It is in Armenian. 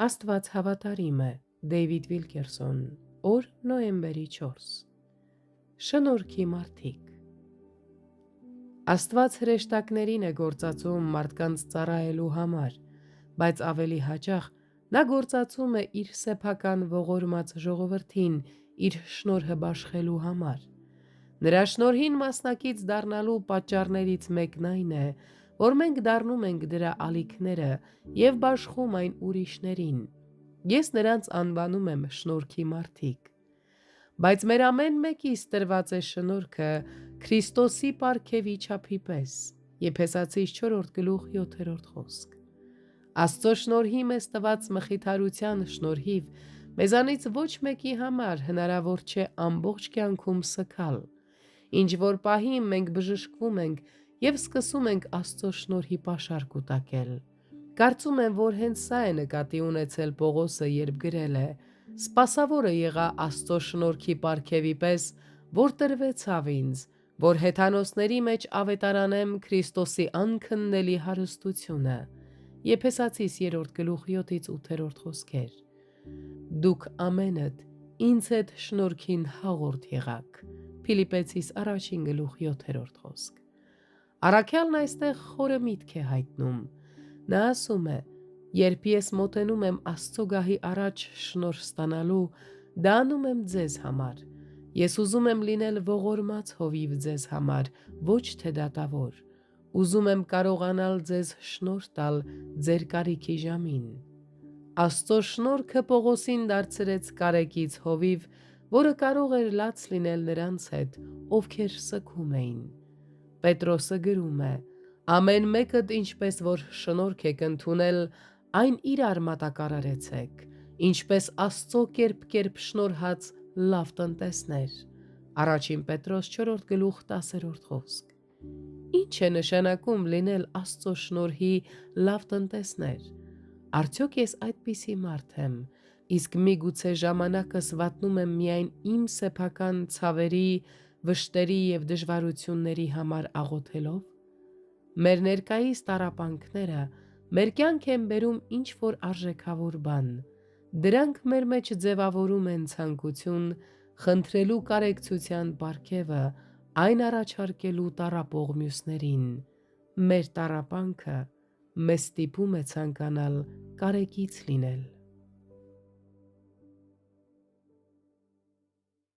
Աստված հավատարիմ է, Դեյվիդ Վիլկերսոն, օր նոյեմբերի 4։ Շնորհքի մարդիկ։ Աստված հրեշտակներին է գործածում մարդկանց ծառայելու համար, բայց ավելի հաճախ նա գործածում է իր սեփական ողորմած ժողովրդին իր շնորհը բաշխելու համար։ Նրա շնորհին մասնակից դառնալու պատճառներից մեկն այն է, որ մենք դառնում ենք դրա ալիքները և բաշխում այն ուրիշներին։ Ես նրանց անվանում եմ շնորհքի մարդիկ։ Բայց մեր ամեն մեկիս տրված է շնորհքը Քրիստոսի պարգևի չափի պես։ Եփեսացիս 4:7 խոսք։ Աստծո շնորհի մեզ տված մխիթարության շնորհիվ մեզանից ոչ մեկի համար հնարավոր չէ ամբողջ կյանքում սգալ։ Ինչ որ պահի մենք բժշկվում ենք և սկսում ենք Աստծո շնորհի պաշար կուտակել։ Կարծում եմ, որ հենց սա է նկատի ունեցել Պողոսը, երբ գրել է. «Սպասավորը եղա Աստծո շնորհքի պարգևի պես, որ տրվեցավ ինձ, որ հեթանոսների մեջ ավետարանեմ Քրիստոսի անքննելի հարստությունը»։ Եփեսացիս 3:7-8 խոսքեր։ Դուք ամենդ ինձ հետ շնորհքին հաղորդ եղաք։ Փիլիպպեցիս 1:7 խոսք։ Առաքյալն այստեղ խորը միտք է հայտնում։ Նա ասում է. երբ ես մոտենում եմ Աստծո գահի առաջ շնորհ ստանալու, դա անում եմ ձեզ համար։ Ես ուզում եմ լինել ողորմած հովիվ ձեզ համար, ոչ թե դատավոր։ Ուզում եմ կարողանալ ձեզ շնորհ տալ ձեր կարիքի ժամին։ Աստծո շնորհքը Պողոսին դարձրեց կարեկից հովիվ, որը կարող էր լաց լինել նրանց հետ, ովքեր սգում էին։ Պետրոսը գրում է. «Ամեն մեկդ ինչպես որ շնորհք եք ընդունել, այն իրար մատակարարեցեք, ինչպես Աստծո կերպ շնորհած լավ տնտեսներ»։ Առաջին Պետրոս 4:10 խոսք։ Ինչ է նշանակում լինել Աստծո շնորհի լավ տնտեսներ։ Արդյոք ես այդպիսի մարդ եմ, իսկ միգուցե ժամանակս վատնում եմ միայն իմ սեփական ցավերի, վշտերի և դժվարությունների համար աղոթելով։ Մեր ներկայիս տառապանքները մեր կյանք են բերում ինչ-որ արժեքավոր բան։ Դրանք մեր մեջ ձևավորում են ցանկություն խնդրելու կարեկցության պարգևը, այն առաջարկելու տառապող մյուսներին։ Մեր տառապանքը մեզ ստիպում է ցանկանալ կարեկից լինել։